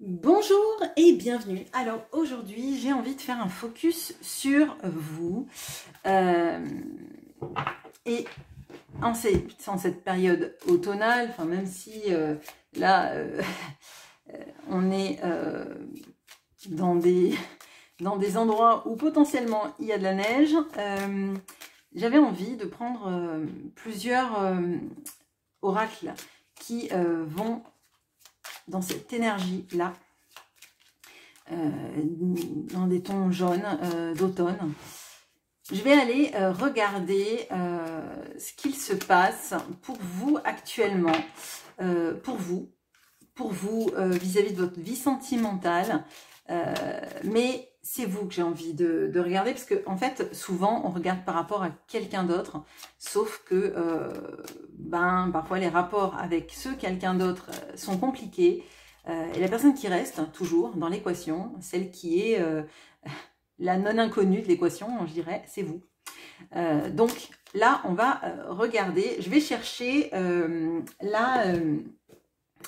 Bonjour et bienvenue. Alors aujourd'hui j'ai envie de faire un focus sur vous et en cette période automnale, enfin même si là on est dans des endroits où potentiellement il y a de la neige, j'avais envie de prendre plusieurs oracles qui vont dans cette énergie-là, dans des tons jaunes d'automne. Je vais aller regarder ce qu'il se passe pour vous actuellement, pour vous vis-à-vis de votre vie sentimentale, mais c'est vous que j'ai envie de regarder, parce que en fait souvent on regarde par rapport à quelqu'un d'autre, sauf que parfois les rapports avec ce quelqu'un d'autre sont compliqués, et la personne qui reste toujours dans l'équation, celle qui est la non inconnue de l'équation, je dirais, c'est vous. Donc là on va regarder, je vais chercher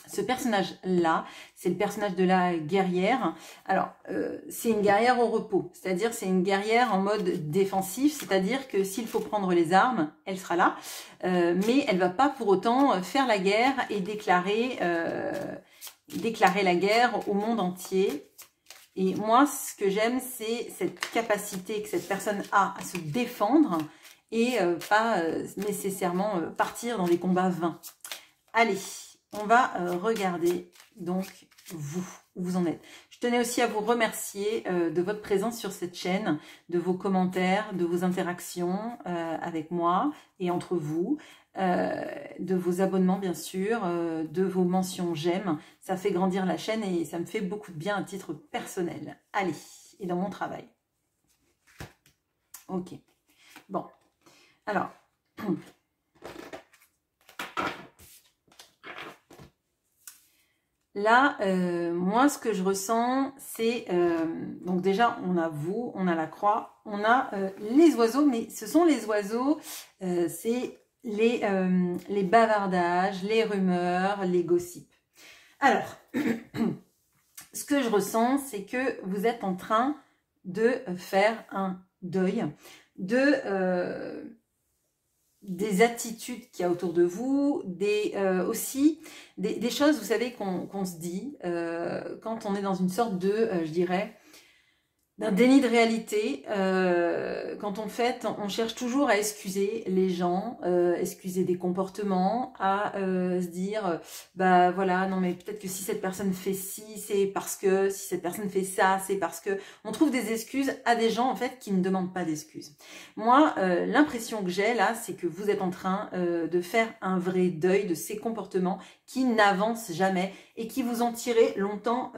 ce personnage-là, c'est le personnage de la guerrière. Alors, c'est une guerrière au repos, c'est-à-dire c'est une guerrière en mode défensif, c'est-à-dire que s'il faut prendre les armes, elle sera là, mais elle va pas pour autant faire la guerre et déclarer la guerre au monde entier. Et moi, ce que j'aime, c'est cette capacité que cette personne a à se défendre et pas nécessairement partir dans des combats vains. Allez, on va regarder donc vous, où vous en êtes. Je tenais aussi à vous remercier de votre présence sur cette chaîne, de vos commentaires, de vos interactions avec moi et entre vous, de vos abonnements bien sûr, de vos mentions j'aime. Ça fait grandir la chaîne et ça me fait beaucoup de bien à titre personnel. Allez, et dans mon travail. Ok, bon, alors... Là, moi, ce que je ressens, c'est... donc déjà, on a vous, on a la croix, on a les oiseaux, mais ce sont les oiseaux, c'est les bavardages, les rumeurs, les gossips. Alors, ce que je ressens, c'est que vous êtes en train de faire un deuil des attitudes qu'il y a autour de vous, aussi des choses, vous savez, qu'on se dit quand on est dans une sorte de, je dirais, d'un déni de réalité, quand en fait on cherche toujours à excuser les gens, excuser des comportements, à se dire bah voilà, non mais peut-être que si cette personne fait ci, c'est parce que, si cette personne fait ça, c'est parce que, on trouve des excuses à des gens en fait qui ne demandent pas d'excuses. Moi, l'impression que j'ai là, c'est que vous êtes en train de faire un vrai deuil de ces comportements qui n'avancent jamais et qui vous ont tiré longtemps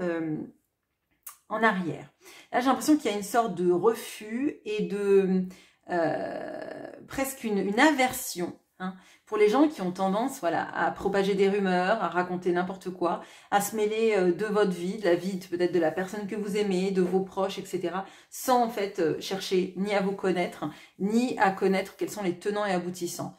en arrière. Là, j'ai l'impression qu'il y a une sorte de refus et de presque une aversion pour les gens qui ont tendance, voilà, à propager des rumeurs, à raconter n'importe quoi, à se mêler de votre vie, de la vie peut-être de la personne que vous aimez, de vos proches, etc., sans en fait chercher ni à vous connaître, ni à connaître quels sont les tenants et aboutissants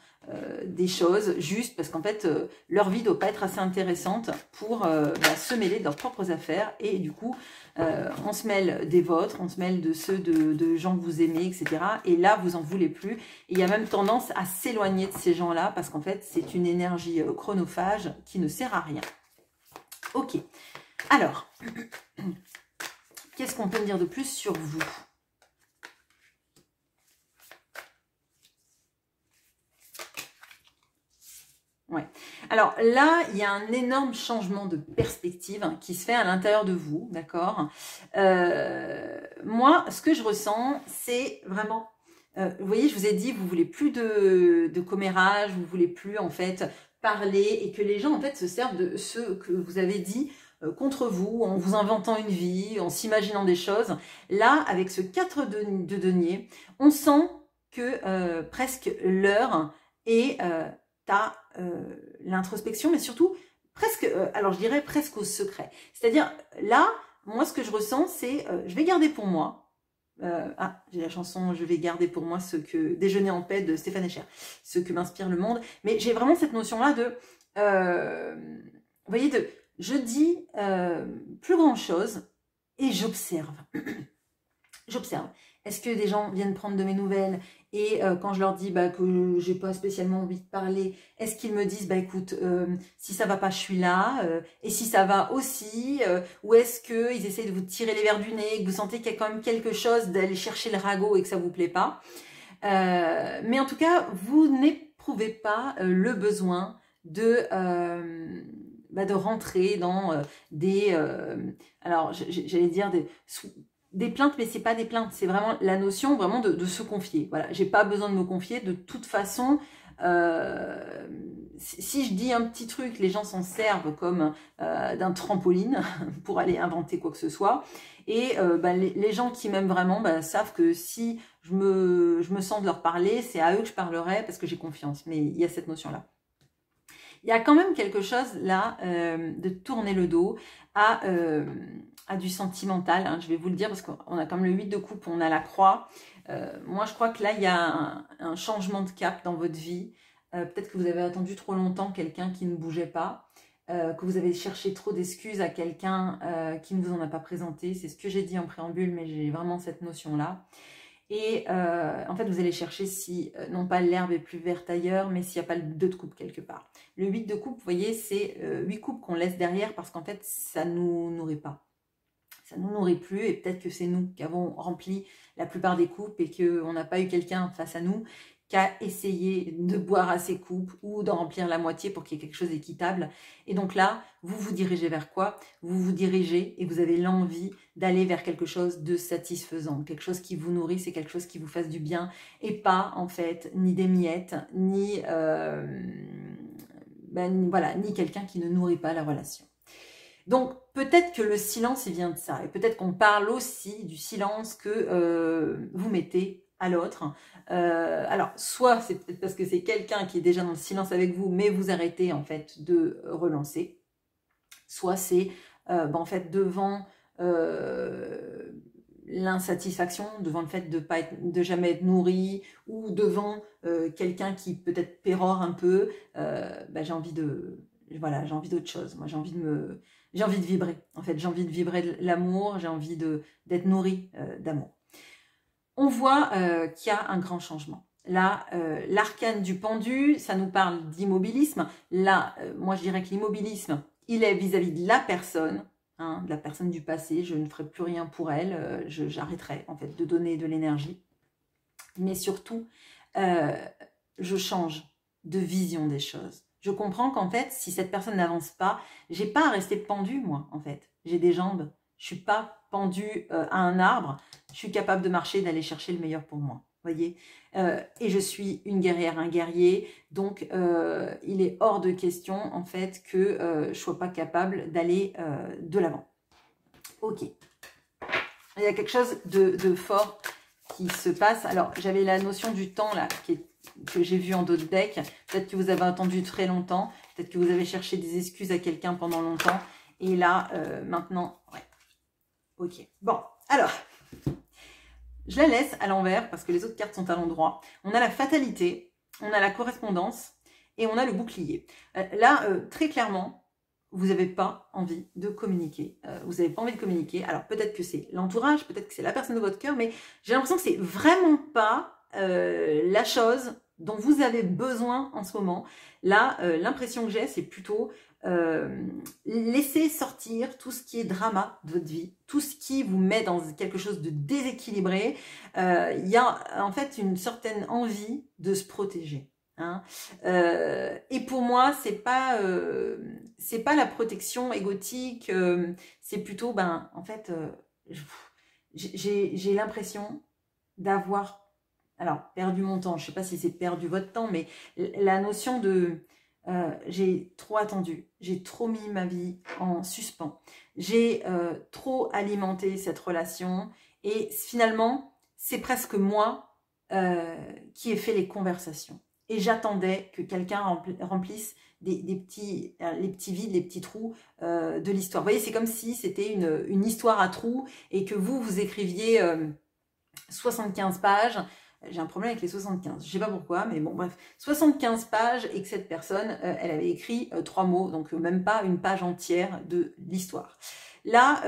des choses, juste parce qu'en fait leur vie doit pas être assez intéressante pour se mêler de leurs propres affaires, et du coup on se mêle des vôtres, on se mêle de ceux de gens que vous aimez, etc. Et là vous en voulez plus, et il y a même tendance à s'éloigner de ces gens là parce qu'en fait c'est une énergie chronophage qui ne sert à rien. Ok, alors qu'est-ce qu'on peut me dire de plus sur vous? Ouais. Alors là, il y a un énorme changement de perspective qui se fait à l'intérieur de vous, d'accord? Moi, ce que je ressens, c'est vraiment... vous voyez, je vous ai dit, vous voulez plus de commérage, vous voulez plus en fait parler, et que les gens en fait se servent de ce que vous avez dit contre vous, en vous inventant une vie, en s'imaginant des choses. Là, avec ce 4 de denier, on sent que presque l'heure est à l'introspection, mais surtout presque, alors je dirais presque au secret. C'est-à-dire, là, moi, ce que je ressens, c'est je vais garder pour moi. J'ai la chanson « Je vais garder pour moi ce que... Déjeuner en paix » de Stéphane Echer, ce que m'inspire le monde. Mais j'ai vraiment cette notion-là de... vous voyez, Je dis plus grand chose et j'observe. J'observe. Est-ce que des gens viennent prendre de mes nouvelles et quand je leur dis que j'ai pas spécialement envie de parler, est-ce qu'ils me disent écoute, si ça va pas, je suis là, et si ça va aussi, ou est-ce qu'ils essayent de vous tirer les verres du nez, que vous sentez qu'il y a quand même quelque chose d'aller chercher le ragot et que ça vous plaît pas. Mais en tout cas, vous n'éprouvez pas le besoin de rentrer dans alors j'allais dire des plaintes, mais c'est pas des plaintes, c'est vraiment la notion vraiment de se confier. Voilà, j'ai pas besoin de me confier. De toute façon, si je dis un petit truc, les gens s'en servent comme d'un trampoline pour aller inventer quoi que ce soit. Et les gens qui m'aiment vraiment savent que si je me sens de leur parler, c'est à eux que je parlerai parce que j'ai confiance. Mais il y a cette notion-là. Il y a quand même quelque chose là de tourner le dos à du sentimental, hein, je vais vous le dire parce qu'on a comme le 8 de coupe, on a la croix. Moi je crois que là il y a un changement de cap dans votre vie. Peut-être que vous avez attendu trop longtemps quelqu'un qui ne bougeait pas, que vous avez cherché trop d'excuses à quelqu'un qui ne vous en a pas présenté. C'est ce que j'ai dit en préambule, mais j'ai vraiment cette notion-là. Et en fait, vous allez chercher si, non pas l'herbe est plus verte ailleurs, mais s'il n'y a pas le 2 de coupe quelque part. Le 8 de coupe, vous voyez, c'est 8 coupes qu'on laisse derrière parce qu'en fait, ça ne nous nourrit pas. Ça ne nous nourrit plus et peut-être que c'est nous qui avons rempli la plupart des coupes et qu'on n'a pas eu quelqu'un face à nous qui a essayé de boire à ses coupes ou d'en remplir la moitié pour qu'il y ait quelque chose d'équitable. Et donc là, vous vous dirigez vers quoi? Vous vous dirigez et vous avez l'envie d'aller vers quelque chose de satisfaisant, quelque chose qui vous nourrisse et quelque chose qui vous fasse du bien et pas en fait ni des miettes, ni ni quelqu'un qui ne nourrit pas la relation. Donc peut-être que le silence il vient de ça et peut-être qu'on parle aussi du silence que vous mettez à l'autre. Alors soit c'est peut-être parce que c'est quelqu'un qui est déjà dans le silence avec vous mais vous arrêtez en fait de relancer, soit c'est en fait devant l'insatisfaction, devant le fait de jamais être nourri ou devant quelqu'un qui peut-être pérore un peu, j'ai envie d'autre chose. Moi j'ai envie de vibrer. En fait, j'ai envie de vibrer de l'amour, j'ai envie d'être nourrie d'amour. On voit qu'il y a un grand changement. Là, l'arcane du pendu, ça nous parle d'immobilisme. Là, moi je dirais que l'immobilisme, il est vis-à-vis de la personne, hein, de la personne du passé. Je ne ferai plus rien pour elle, j'arrêterai en fait de donner de l'énergie. Mais surtout, je change de vision des choses. Je comprends qu'en fait, si cette personne n'avance pas, j'ai pas à rester pendue, moi, en fait. J'ai des jambes. Je suis pas pendue à un arbre. Je suis capable de marcher, d'aller chercher le meilleur pour moi. Voyez, et je suis une guerrière, un guerrier. Donc, il est hors de question, en fait, que je sois pas capable d'aller de l'avant. Ok. Il y a quelque chose de fort qui se passe. Alors, j'avais la notion du temps, là, que j'ai vu en d'autres decks. Peut-être que vous avez attendu très longtemps. Peut-être que vous avez cherché des excuses à quelqu'un pendant longtemps. Et là, maintenant, ouais. Ok. Bon, alors, je la laisse à l'envers parce que les autres cartes sont à l'endroit. On a la fatalité, on a la correspondance et on a le bouclier. Là, très clairement, vous n'avez pas envie de communiquer. Vous n'avez pas envie de communiquer. Alors, peut-être que c'est l'entourage, peut-être que c'est la personne de votre cœur, mais j'ai l'impression que c'est vraiment pas la chose dont vous avez besoin en ce moment. Là, l'impression que j'ai, c'est plutôt laisser sortir tout ce qui est drama de votre vie, tout ce qui vous met dans quelque chose de déséquilibré. Il y a en fait une certaine envie de se protéger. Hein. Et pour moi, c'est pas la protection égotique, c'est plutôt, en fait, j'ai l'impression d'avoir, alors, perdu mon temps. Je sais pas si c'est perdu votre temps, mais la notion de j'ai trop attendu, j'ai trop mis ma vie en suspens, j'ai trop alimenté cette relation et finalement, c'est presque moi qui ai fait les conversations. Et j'attendais que quelqu'un remplisse les petits vides, les petits trous de l'histoire. Vous voyez, c'est comme si c'était une histoire à trous et que vous écriviez 75 pages J'ai un problème avec les 75, je sais pas pourquoi, mais bon bref, 75 pages et que cette personne, elle avait écrit 3 mots, donc même pas une page entière de l'histoire. Là,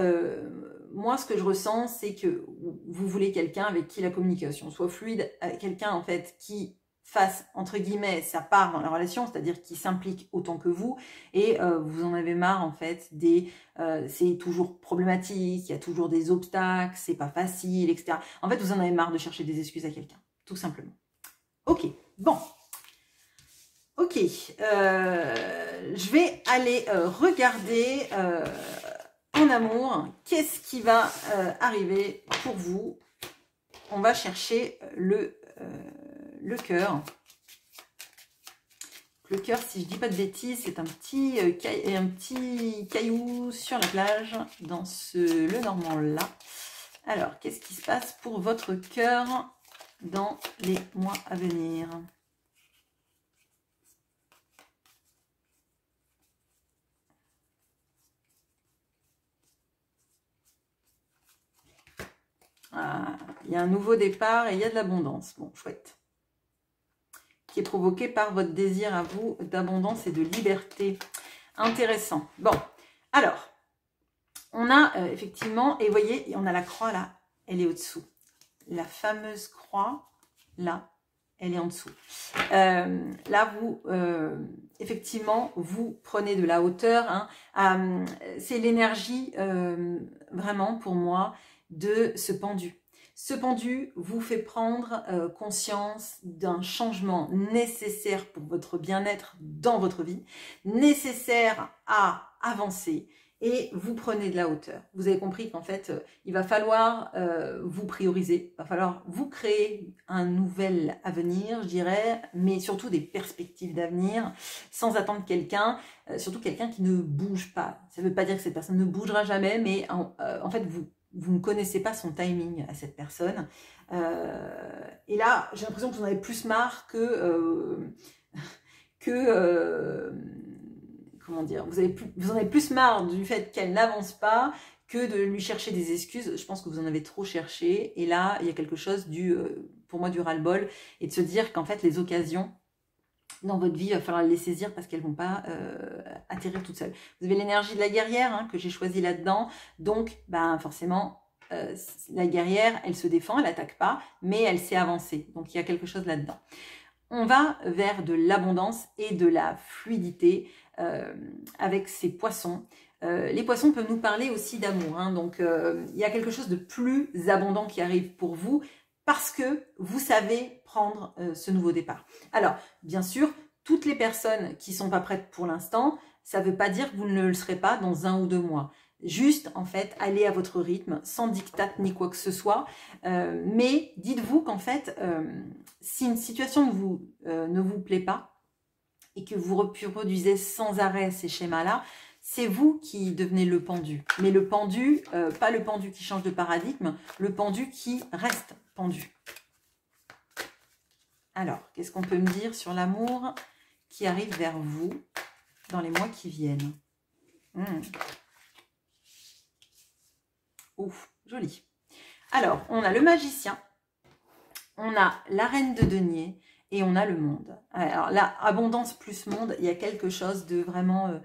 moi ce que je ressens, c'est que vous voulez quelqu'un avec qui la communication soit fluide, quelqu'un en fait qui fasse, entre guillemets, sa part dans la relation, c'est-à-dire qui s'implique autant que vous, et vous en avez marre en fait c'est toujours problématique, il y a toujours des obstacles, c'est pas facile, etc. En fait, vous en avez marre de chercher des excuses à quelqu'un, tout simplement. Ok, bon. Ok, je vais aller regarder en amour, qu'est-ce qui va arriver pour vous. On va chercher le cœur. Le cœur, si je dis pas de bêtises, c'est un petit caillou sur la plage, dans le Normand là. Alors, qu'est-ce qui se passe pour votre cœur dans les mois à venir? Ah, il y a un nouveau départ et il y a de l'abondance. Bon, chouette. Qui est provoqué par votre désir à vous d'abondance et de liberté. Intéressant. Bon, alors, on a effectivement, et vous voyez, on a la croix là, elle est au-dessous. La fameuse croix, là, elle est en dessous. Là, vous, effectivement, vous prenez de la hauteur. Hein, c'est l'énergie, vraiment, pour moi, de ce pendu. Ce pendu vous fait prendre conscience d'un changement nécessaire pour votre bien-être dans votre vie, nécessaire à avancer, et vous prenez de la hauteur. Vous avez compris qu'en fait, il va falloir vous prioriser, il va falloir vous créer un nouvel avenir, je dirais, mais surtout des perspectives d'avenir, sans attendre quelqu'un, surtout quelqu'un qui ne bouge pas. Ça ne veut pas dire que cette personne ne bougera jamais, mais en fait, vous ne connaissez pas son timing à cette personne. Et là, j'ai l'impression que vous en avez plus marre comment dire, vous en avez plus marre du fait qu'elle n'avance pas que de lui chercher des excuses. Je pense que vous en avez trop cherché. Et là, il y a quelque chose pour moi, du ras-le-bol, et de se dire qu'en fait, les occasions dans votre vie, il va falloir les saisir parce qu'elles ne vont pas atterrir toutes seules. Vous avez l'énergie de la guerrière, hein, que j'ai choisie là-dedans. Donc, ben, forcément, la guerrière, elle se défend, elle n'attaque pas, mais elle sait avancer. Donc, il y a quelque chose là-dedans. On va vers de l'abondance et de la fluidité avec ces poissons. Les poissons peuvent nous parler aussi d'amour. Hein, donc, il y a quelque chose de plus abondant qui arrive pour vous, parce que vous savez prendre ce nouveau départ. Alors, bien sûr, toutes les personnes qui ne sont pas prêtes pour l'instant, ça ne veut pas dire que vous ne le serez pas dans 1 ou 2 mois. Juste, en fait, allez à votre rythme, sans diktat ni quoi que ce soit. Mais dites-vous qu'en fait, si une situation ne vous plaît pas et que vous reproduisez sans arrêt ces schémas-là, c'est vous qui devenez le pendu. Mais le pendu, pas le pendu qui change de paradigme, le pendu qui reste pendu. Alors, qu'est-ce qu'on peut me dire sur l'amour qui arrive vers vous dans les mois qui viennent? Ouf, joli. Alors, on a le magicien, on a la reine de denier et on a le monde. Alors là, abondance plus monde, il y a quelque chose de vraiment...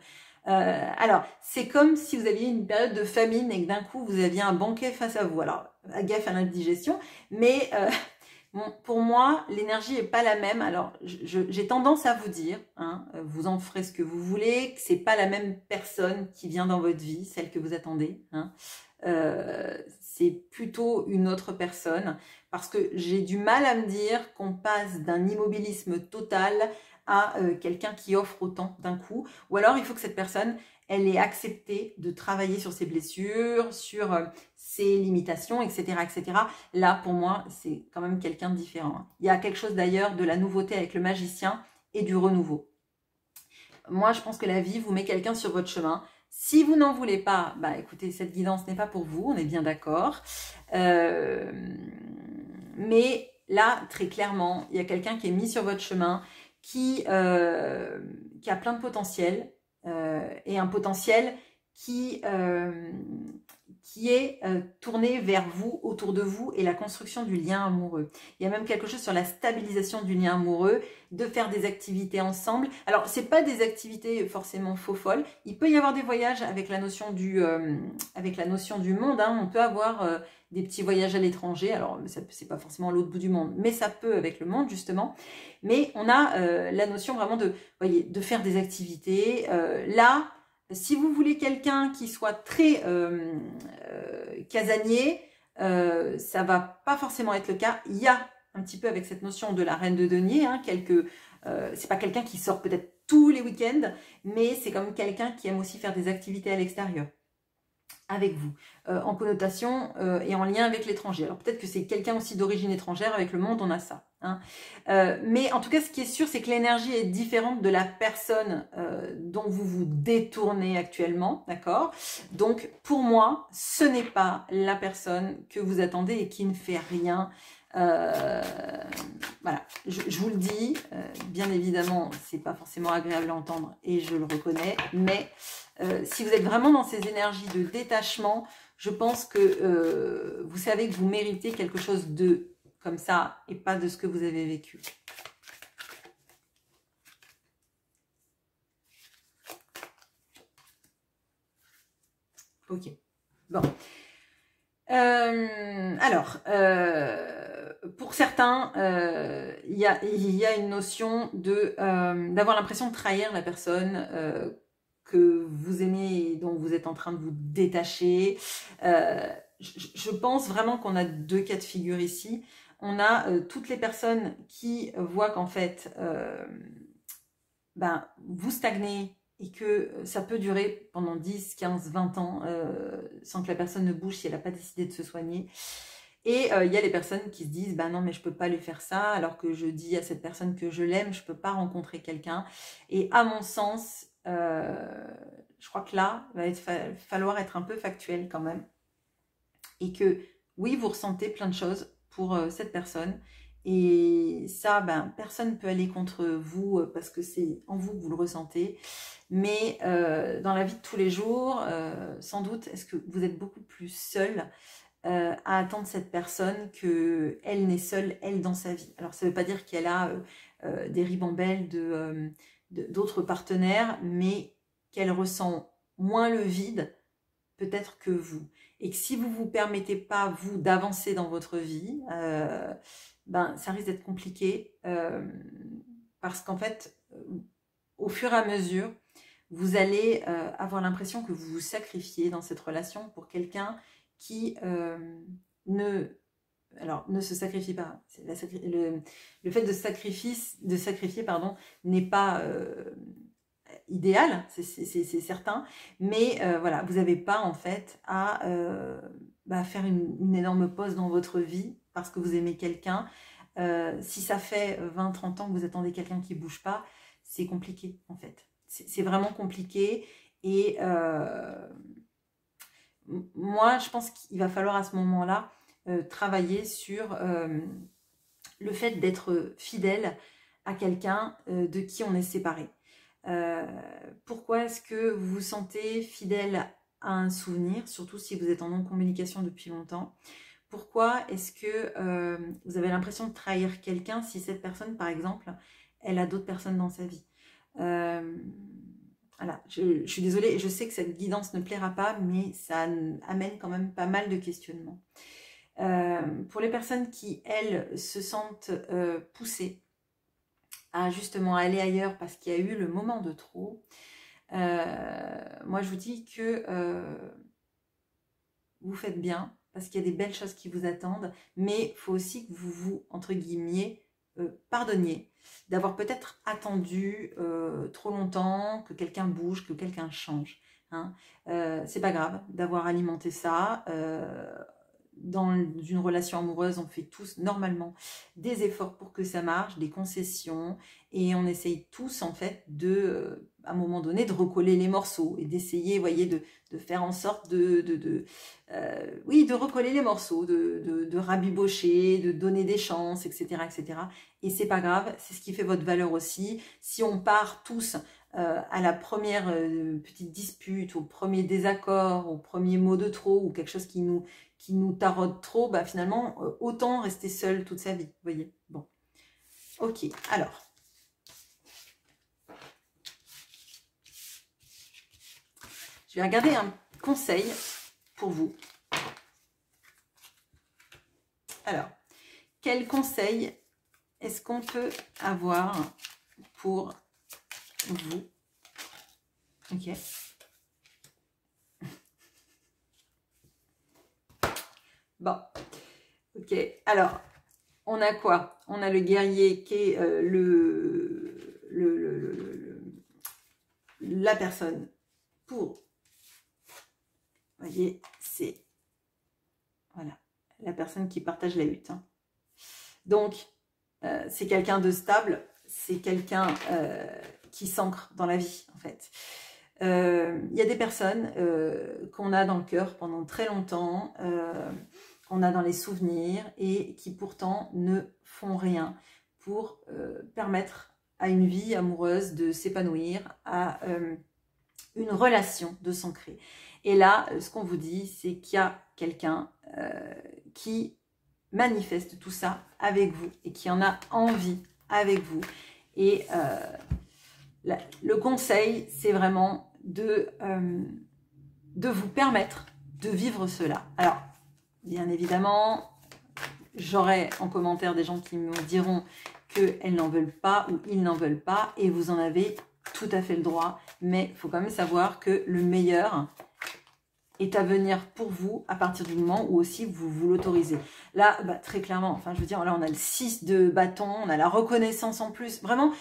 alors, c'est comme si vous aviez une période de famine et que d'un coup, vous aviez un banquet face à vous. Alors, gaffe à l'indigestion, mais bon, pour moi, l'énergie n'est pas la même. Alors, j'ai tendance à vous dire, hein, vous en ferez ce que vous voulez, que c'est pas la même personne qui vient dans votre vie, celle que vous attendez. Hein. C'est plutôt une autre personne, parce que j'ai du mal à me dire qu'on passe d'un immobilisme total à quelqu'un qui offre autant d'un coup, ou alors il faut que cette personne, elle ait accepté de travailler sur ses blessures, sur ses limitations, etc., etc. Là, pour moi, c'est quand même quelqu'un de différent. Il y a quelque chose d'ailleurs de la nouveauté avec le magicien et du renouveau. Moi, je pense que la vie vous met quelqu'un sur votre chemin. Si vous n'en voulez pas, bah écoutez, cette guidance n'est pas pour vous, on est bien d'accord. Mais là, très clairement, il y a quelqu'un qui est mis sur votre chemin, qui a plein de potentiel, et un potentiel qui qui est tourné vers vous, autour de vous et la construction du lien amoureux. Il y a même quelque chose sur la stabilisation du lien amoureux, de faire des activités ensemble. Alors, c'est pas des activités forcément faux folles. Il peut y avoir des voyages avec la notion du monde. Hein. On peut avoir des petits voyages à l'étranger. Alors, c'est pas forcément à l'autre bout du monde, mais ça peut avec le monde justement. Mais on a la notion vraiment de faire des activités. Là, si vous voulez quelqu'un qui soit très casanier, ça va pas forcément être le cas. Il y a un petit peu avec cette notion de la reine de denier, hein, c'est pas quelqu'un qui sort peut-être tous les week-ends, mais c'est comme quelqu'un qui aime aussi faire des activités à l'extérieur avec vous, en connotation et en lien avec l'étranger. Alors peut-être que c'est quelqu'un aussi d'origine étrangère, avec le monde on a ça. Hein. Mais en tout cas, ce qui est sûr, c'est que l'énergie est différente de la personne dont vous vous détournez actuellement, d'accord? Donc pour moi, ce n'est pas la personne que vous attendez et qui ne fait rien. Voilà, je vous le dis, bien évidemment, c'est pas forcément agréable à entendre et je le reconnais, mais si vous êtes vraiment dans ces énergies de détachement, je pense que vous savez que vous méritez quelque chose de comme ça et pas de ce que vous avez vécu. Ok, bon. Alors, pour certains, il y a une notion d'avoir l'impression de trahir la personne que vous aimez et dont vous êtes en train de vous détacher. Je pense vraiment qu'on a deux cas de figure ici. On a toutes les personnes qui voient qu'en fait, vous stagnez et que ça peut durer pendant 10, 15, 20 ans sans que la personne ne bouge si elle n'a pas décidé de se soigner. Et il y a les personnes qui se disent « bah non mais je peux pas lui faire ça alors que je dis à cette personne que je l'aime, je peux pas rencontrer quelqu'un ». Et à mon sens, je crois que là, il va falloir être un peu factuel quand même. Et que oui, vous ressentez plein de choses pour cette personne. Et ça, personne ne peut aller contre vous parce que c'est en vous que vous le ressentez. Mais dans la vie de tous les jours, sans doute, est-ce que vous êtes beaucoup plus seul à attendre cette personne qu'elle n'est seule, elle, dans sa vie. Alors, ça ne veut pas dire qu'elle a des ribambelles d'autres partenaires, mais qu'elle ressent moins le vide, peut-être que vous. Et que si vous ne vous permettez pas, vous, d'avancer dans votre vie, ça risque d'être compliqué parce qu'en fait, au fur et à mesure, vous allez avoir l'impression que vous vous sacrifiez dans cette relation pour quelqu'un qui ne se sacrifie pas. Le fait de sacrifier n'est pas idéal, c'est certain, mais voilà, vous n'avez pas en fait à faire une énorme pause dans votre vie parce que vous aimez quelqu'un. Si ça fait 20-30 ans que vous attendez quelqu'un qui ne bouge pas, c'est compliqué en fait. C'est vraiment compliqué et moi, je pense qu'il va falloir à ce moment-là travailler sur le fait d'être fidèle à quelqu'un de qui on est séparé. Pourquoi est-ce que vous vous sentez fidèle à un souvenir, surtout si vous êtes en non-communication depuis longtemps? Pourquoi est-ce que vous avez l'impression de trahir quelqu'un si cette personne, par exemple, elle a d'autres personnes dans sa vie? Voilà, je suis désolée, je sais que cette guidance ne plaira pas, mais ça amène quand même pas mal de questionnements. Pour les personnes qui, elles, se sentent poussées à justement aller ailleurs parce qu'il y a eu le moment de trop, moi je vous dis que vous faites bien parce qu'il y a des belles choses qui vous attendent, mais il faut aussi que vous entre guillemets, pardonniez d'avoir peut-être attendu trop longtemps que quelqu'un bouge, que quelqu'un change. Hein. C'est pas grave d'avoir alimenté ça. Dans une relation amoureuse, on fait tous normalement des efforts pour que ça marche, des concessions, et on essaye tous en fait à un moment donné, de recoller les morceaux et d'essayer, vous voyez, de faire en sorte de recoller les morceaux, de rabibocher, de donner des chances, etc., etc. Et c'est pas grave, c'est ce qui fait votre valeur aussi. Si on part tous à la première petite dispute, au premier désaccord, au premier mot de trop, ou quelque chose qui nous taraude trop, bah finalement, autant rester seul toute sa vie, vous voyez. Bon, ok, alors. Je vais regarder un conseil pour vous. Alors, quel conseil est-ce qu'on peut avoir pour vous? Ok. Bon. Ok. Alors, on a quoi? On a le guerrier qui est la personne pour... Vous voyez, c'est... Voilà. La personne qui partage la lutte. Hein. Donc, c'est quelqu'un de stable, c'est quelqu'un qui s'ancre dans la vie, en fait. Il y a des personnes qu'on a dans le cœur pendant très longtemps, qu'on a dans les souvenirs et qui pourtant ne font rien pour permettre à une vie amoureuse de s'épanouir, à une relation de s'ancrer. Et là, ce qu'on vous dit, c'est qu'il y a quelqu'un qui manifeste tout ça avec vous et qui en a envie avec vous. Et le conseil, c'est vraiment de vous permettre de vivre cela. Alors, bien évidemment, j'aurai en commentaire des gens qui me diront qu'elles n'en veulent pas ou ils n'en veulent pas, et vous en avez tout à fait le droit, mais il faut quand même savoir que le meilleur est à venir pour vous à partir du moment où aussi vous l'autorisez. Là, bah, très clairement, enfin je veux dire, là on a le 6 de bâton, on a la reconnaissance en plus. Vraiment,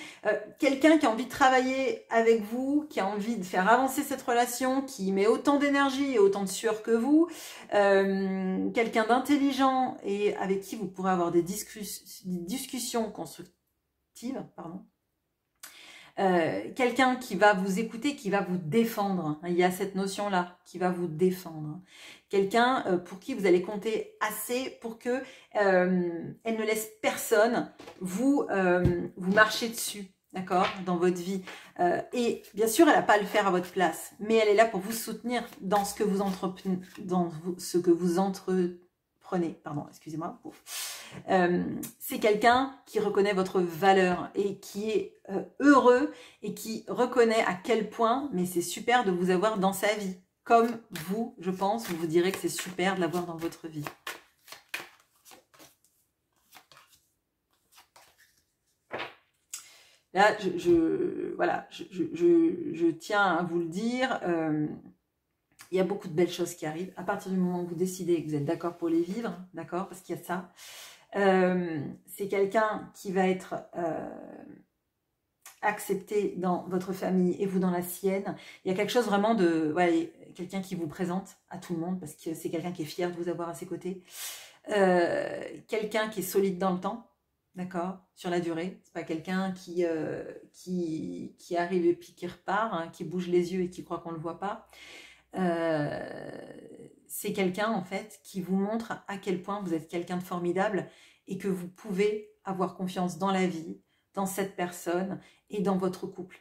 quelqu'un qui a envie de travailler avec vous, qui a envie de faire avancer cette relation, qui met autant d'énergie et autant de sueur que vous, quelqu'un d'intelligent et avec qui vous pourrez avoir des discussions constructives, pardon. Quelqu'un qui va vous écouter, qui va vous défendre. Il y a cette notion-là, qui va vous défendre. Quelqu'un pour qui vous allez compter assez pour que elle ne laisse personne vous marcher dessus, d'accord, dans votre vie. Et bien sûr, elle n'a pas à le faire à votre place, mais elle est là pour vous soutenir dans ce que vous entreprenez, pardon, excusez-moi. C'est quelqu'un qui reconnaît votre valeur et qui est heureux et qui reconnaît à quel point, mais c'est super de vous avoir dans sa vie. Comme vous, je pense, vous direz que c'est super de l'avoir dans votre vie. Là, voilà, je tiens à vous le dire. Il y a beaucoup de belles choses qui arrivent. À partir du moment où vous décidez que vous êtes d'accord pour les vivre, d'accord, parce qu'il y a ça. C'est quelqu'un qui va être accepté dans votre famille et vous dans la sienne. Il y a quelque chose vraiment de... Voilà, quelqu'un qui vous présente à tout le monde parce que c'est quelqu'un qui est fier de vous avoir à ses côtés. Quelqu'un qui est solide dans le temps, d'accord, sur la durée. C'est pas quelqu'un qui arrive et puis qui repart, hein, qui bouge les yeux et qui croit qu'on le voit pas. C'est quelqu'un en fait qui vous montre à quel point vous êtes quelqu'un de formidable et que vous pouvez avoir confiance dans la vie, dans cette personne et dans votre couple.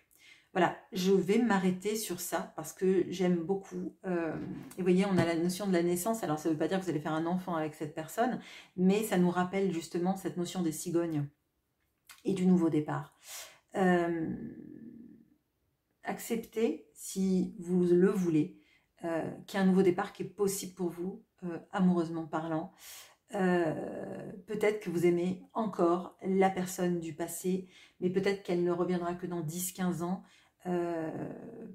Voilà, je vais m'arrêter sur ça parce que j'aime beaucoup. Et vous voyez, on a la notion de la naissance. Alors, ça ne veut pas dire que vous allez faire un enfant avec cette personne, mais ça nous rappelle justement cette notion des cigognes et du nouveau départ. Acceptez, si vous le voulez, qu'il y a un nouveau départ qui est possible pour vous, amoureusement parlant. Peut-être que vous aimez encore la personne du passé, mais peut-être qu'elle ne reviendra que dans 10-15 ans.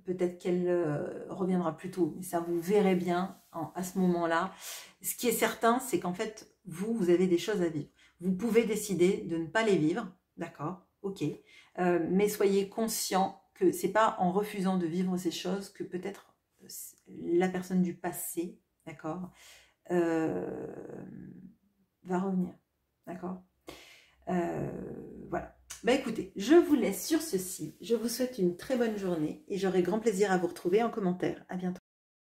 Peut-être qu'elle reviendra plus tôt, mais ça vous verrez bien à ce moment-là. Ce qui est certain, c'est qu'en fait, vous avez des choses à vivre. Vous pouvez décider de ne pas les vivre, d'accord, ok, mais soyez conscient que c'est pas en refusant de vivre ces choses que peut-être la personne du passé, d'accord, va revenir, d'accord. Voilà. Bah écoutez, je vous laisse sur ceci. Je vous souhaite une très bonne journée et j'aurai grand plaisir à vous retrouver en commentaire. À bientôt.